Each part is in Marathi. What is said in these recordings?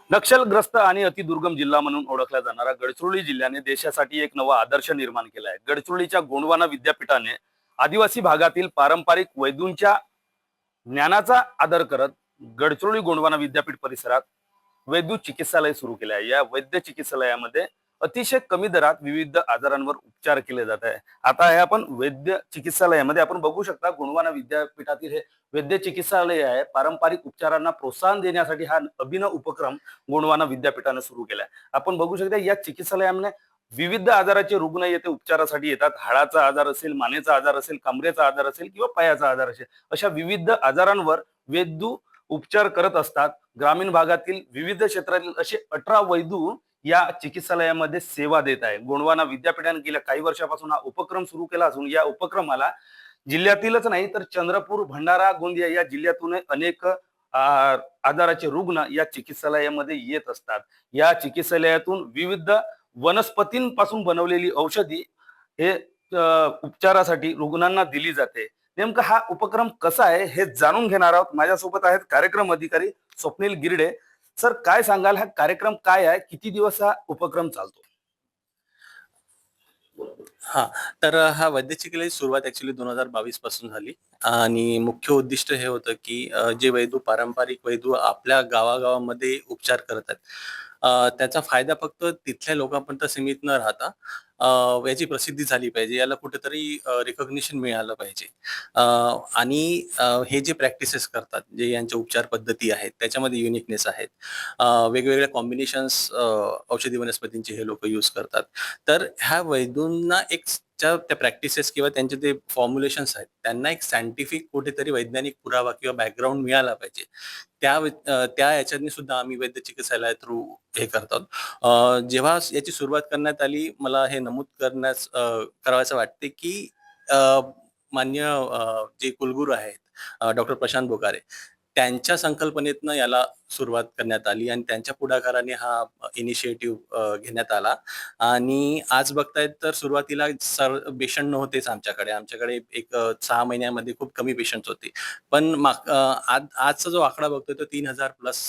नक्षलग्रस्त आणि अतिदुर्गम जिल्हा म्हणून ओळखला जाणारा गडचिरोली जिल्ह्याने देशासाठी एक नवा आदर्श निर्माण केला आहे. गडचिरोलीच्या गोंडवाना विद्यापीठाने आदिवासी भागातील पारंपरिक वैद्यूंच्या ज्ञानाचा आदर करत गडचिरोली गोंडवाना विद्यापीठ परिसरात वैद्य चिकित्सालय सुरू केले आहे. या वैद्य चिकित्सालयामध्ये अतिशय कमी दरात विविध आजारांवर उपचार केले जात आहे. आता हे आपण वैद्य चिकित्सालयामध्ये आपण बघू शकता, गोंडवाना विद्यापीठातील हे वैद्य चिकित्सालय आहे. पारंपरिक उपचारांना प्रोत्साहन देण्यासाठी हा अभिनव उपक्रम गोंडवाना विद्यापीठाने सुरू केलाय. आपण बघू शकता या चिकित्सालयामध्ये विविध आजाराचे रुग्ण येथे उपचारासाठी येतात. हाडाचा आजार असेल, मानेचा आजार असेल, कमरेचा आजार असेल किंवा पायाचा आजार असेल, अशा विविध आजारांवर वैद्य उपचार करत असतात. ग्रामीण भागातील विविध क्षेत्रातील असे 18 वैद्य या चिकित्सालयामध्ये सेवा देत आहे. गोंडवाना विद्यापीठाने गेल्या काही वर्षापासून हा उपक्रम सुरू केला असून या उपक्रमाला जिल्ह्यातीलच नाही तर चंद्रपूर, भंडारा, गोंदिया या जिल्ह्यातून अनेक आजाराचे रुग्ण या चिकित्सालयामध्ये येत असतात. या चिकित्सालयातून विविध वनस्पतींपासून बनवलेली औषधी हे उपचारासाठी रुग्णांना दिली जाते. नेमका हा उपक्रम कसा आहे हे जाणून घेणार आहोत. माझ्यासोबत आहेत कार्यक्रम अधिकारी स्वप्नील गिरडे. सर, काय सांगाल, हा कार्यक्रम काय आहे, किती दिवस हा उपक्रम चालतो? हां, तर हा वैद्यकीय सुरुवात ॲक्चुअली 2022 पासून झाली आणि मुख्य उद्दिष्ट हे होतं, की जे पारंपरिक वैद्य आपल्या गावागावामध्ये उपचार करत आहेत, त्याचा फायदा फक्त तिथल्या लोकांपर्यंत सीमित न राहता याची प्रसिद्धी झाली पाहिजे. याला कुठेतरी रिकॉग्निशन मिळालं पाहिजे. अ, आणि हे जे प्रॅक्टिसेस करतात, जे यांच्या उपचार पद्धती आहेत, त्याच्यामध्ये युनिकनेस आहेत. वेगवेगळ्या कॉम्बिनेशन्स औषधी वनस्पतींचे हे लोकं यूज करतात. तर ह्या वैद्यूंना त्या प्रॅक्टिसेस किंवा त्यांचे ते फॉर्म्युलेशन्स आहेत, त्यांना एक सायंटिफिक कुठेतरी वैज्ञानिक पुरावा किंवा बॅकग्राऊंड मिळाला पाहिजे. त्या याच्यानी सुद्धा आम्ही वैद्य चिकित्सालया थ्रू हे करतो. जेव्हा याची सुरुवात करण्यात आली, मला हे नमूद करावसं वाटते, की मान्य जे कुलगुरू आहेत डॉक्टर प्रशांत बोकारे, त्यांच्या संकल्पनेतनं याला सुरुवात करण्यात आली आणि त्यांच्या पुढाकाराने हा इनिशिएटिव्ह घेण्यात आला. आणि आज बघतायत तर सुरुवातीला पेशंट नव्हतेच आमच्याकडे. आमच्याकडे एक 6 महिन्यामध्ये खूप कमी पेशंट्स होते. पण आजचा जो आकडा बघतोय तो 3000 प्लस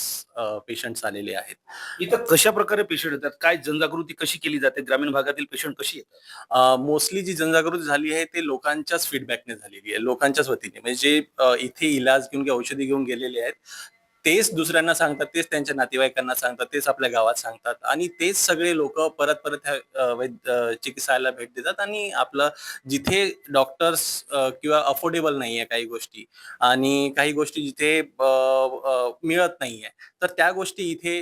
पेशंट्स आलेले आहेत. इथं कशा प्रकारे पेशंट येतात, काय जनजागृती कशी केली जाते, ग्रामीण भागातील पेशंट कशी येतात? मोस्टली जी जनजागृती झाली आहे ते लोकांच्याच फीडबॅकने झालेली आहे, लोकांच्याच वतीने. म्हणजे जे इथे इलाज घेऊन किंवा औषधी घेऊन गेलेले आहेत, तेच दुसऱ्यांना सांगतात, तेच त्यांच्या नातेवाईकांना सांगतात, तेच आपल्या गावात सांगतात आणि तेच सगळे लोक परत परत चिकित्सालयाला भेट देतात आणि आपलं जिथे डॉक्टर्स किंवा अफोर्डेबल नाहीये काही गोष्टी आणि काही गोष्टी जिथे मिळत नाहीये, तर त्या गोष्टी इथे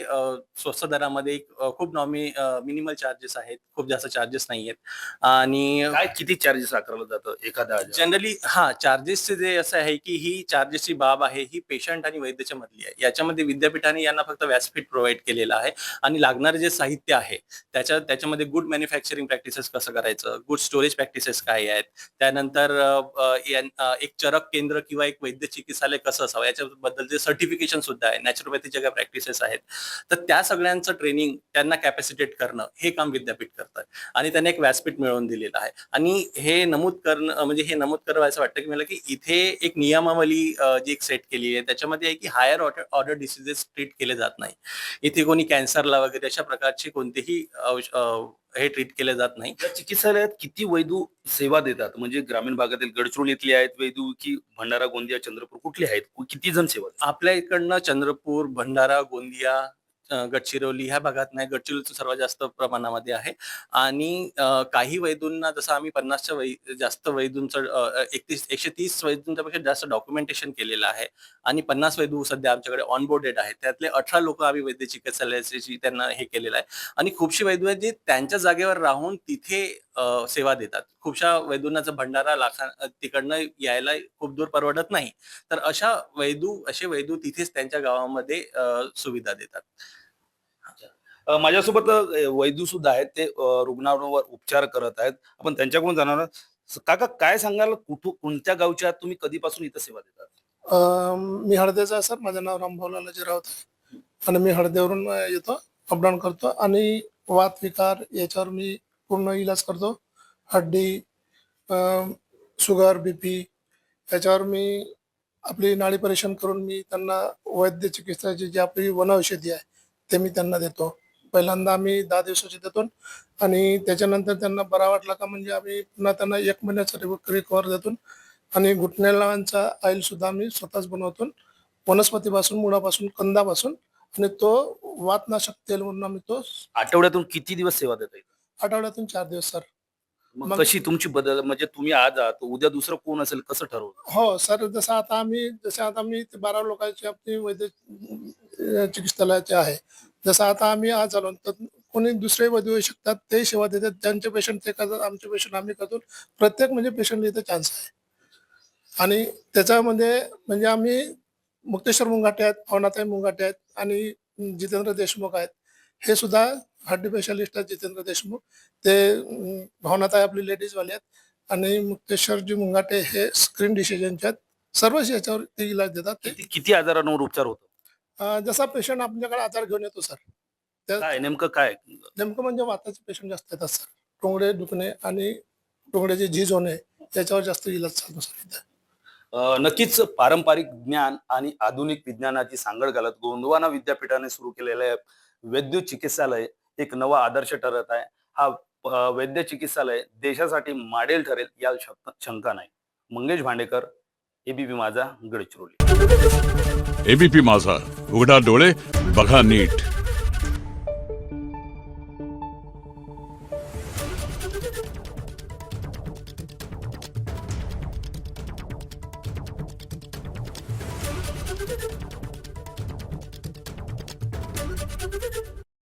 स्वस्त दरामध्ये खूप मिनिमल चार्जेस आहेत, खूप जास्त चार्जेस नाहीयेत. आणि काय किती चार्जेस आकारलं जातं एखादा जनरली चार्जेसचे जे असं आहे, की ही चार्जेसची बाब आहे ही पेशंट आणि वैद्याच्या मधली आहे. याच्यामध्ये विद्यापीठाने यांना फक्त व्यासपीठ प्रोव्हाइड केलेलं आहे आणि लागणारे जे साहित्य आहे त्याच्यामध्ये गुड मॅन्युफॅक्चरिंग प्रॅक्टिसेस कसं करायचं, गुड स्टोरेज प्रॅक्टिसेस काय आहेत, त्यानंतर एक चरक केंद्र किंवा एक वैद्य चिकित्सालय कसं असावं याच्याबद्दलचे सर्टिफिकेशन सुद्धा आहे, नॅचरोपॅथीच्या ज्या प्रॅक्टिसेस आहेत, तर त्या सगळ्यांचं ट्रेनिंग त्यांना कॅपॅसिटेट करणं हे काम विद्यापीठ करतात आणि त्यांना एक व्यासपीठ मिळवून दिलेलं आहे. आणि हे नमूद करावं वाटतं की मला, की इथे एक नियमावली जी एक सेट केली आहे त्याच्यामध्ये आहे, की हायर ऑर्डर डिसीजेस ट्रीट केले जात नाही. इथे कोणी कॅन्सरला वगैरे अशा प्रकारचे कोणतेही हे ट्रीट केले जात नाही. या चिकित्सालयात किती वैद्य सेवा देतात? म्हणजे ग्रामीण भागातील गडचिरोलीतले आहेत वैद्य की भंडारा, गोंदिया, चंद्रपूर कुठले आहेत? किती जण सेवा देतात? आपल्या इकडनं चंद्रपूर, भंडारा, गोंदिया, गडचिरोली ह्या भागात नाही, गडचिरोलीचं सर्वात जास्त प्रमाणामध्ये आहे. आणि काही वैद्यूंना जसं आम्ही 50च्या जास्त वैद्यूंचं 130 वैद्यूंच्या पेक्षा जास्त डॉक्युमेंटेशन केलेलं आहे आणि 50 वैद्य सध्या आमच्याकडे ऑनबोर्डेड आहेत. त्यातले 18 लोक आम्ही वैद्य चिकित्सालयाची त्यांना हे केलेलं आहे आणि खूपशी वैद्य आहेत जे त्यांच्या जागेवर राहून तिथे सेवा देतात. खूपशा वैद्यूंना भंडारा तिकडनं यायला खूप दूर परवडत नाही, तर असे वैद्य तिथेच त्यांच्या गावामध्ये सुविधा देतात. माझ्यासोबत वैद्य सुद्धा आहेत, ते रुग्णांवर उपचार करत आहेत. आपण त्यांच्याकडून जाणार आहोत. काका, काय सांगाल, कोणत्या गावच्या आहात तुम्ही, कधीपासून इथं सेवा देतात? मी हळदेचा आहे सर. माझं नाव रामभाऊ लालाजी राऊत आहे आणि मी हळदेवरून येतो, अपडाऊन करतो आणि वात विकार याच्यावर मी पूर्ण इलाज करतो. हड्डी, शुगर, BP याच्यावर मी आपली नाडी परीक्षण करून मी त्यांना वैद्य चिकित्साची जी आपली वनौषधी आहे ते मी त्यांना देतो. पहिल्यांदा आम्ही 10 दिवसाचे देतो आणि त्याच्यानंतर त्यांना बरा वाटला का म्हणजे आम्ही पुन्हा त्यांना 1 महिन्याचा रिकव्हर देतो आणि घुटण्यालांचा ऑइल सुद्धा आम्ही स्वतःच बनवतो. वनस्पतीपासून, मुळापासून, कंदापासून आणि तो वातनाशक तेल म्हणून आम्ही तो आठवड्यातून किती दिवस सेवा देता येईल? आठवड्यातून 4 दिवस सर. मग मग- कशी तुमची बदल, म्हणजे तुम्ही आज आहात उद्या दुसरं कोण असेल, कसं ठरवलं? हो सर, जसं आता आम्ही ते 12 लोकांची आपली चिकित्सालयाचे आहे. जसं आता आम्ही आज आलो तर कोणी दुसरे वैद्य येऊ शकतात, ते सेवा देतात. ज्यांचे पेशंट ते करतात, आमचे पेशंट आम्ही करतो. प्रत्येक म्हणजे पेशंटला इथे चान्स आहे. आणि त्याच्यामध्ये म्हणजे आम्ही मुक्तेश्वर मुंगाटे आहेत, पवनाताई मुंगाटे आहेत आणि जितेंद्र देशमुख आहेत. हे सुद्धा हड्डी स्पेशालिस्ट आहेत जितेंद्र देशमुख. ते भावनाताई आपली लेडीजवाले आहेत आणि मुक्तेश्वरजी मुंगाटे हे स्क्रीन डिसिजनचे आहेत. सर्वच याच्यावर ते इलाज देतात. ते किती आजारांवर उपचार होतो? जसा पेशंट आपल्याकडे आजार घेऊन येतो सर, त्या काय नेमकं काय? नेमकं म्हणजे वाताचे पेशंट जास्त येतात सर. टोंगडे दुखणे आणि टोंगड्याची झीज होणे याच्यावर जास्त इलाज चालतो सर इथे. नक्कीच पारंपरिक ज्ञान आणि आधुनिक विज्ञानाची सांगड घालत गोंडवाना विद्यापीठाने सुरू केलेले वैद्य चिकित्सालय एक नवा आदर्श ठरत आहे. हा वैद्य चिकित्सालय देशासाठी मॉडेल ठरेल यात शंका नाही. मंगेश भांडेकर, एबीपी माझा, गडचिरोली. एबीपी माझा, उघडा डोळे बघा नीट.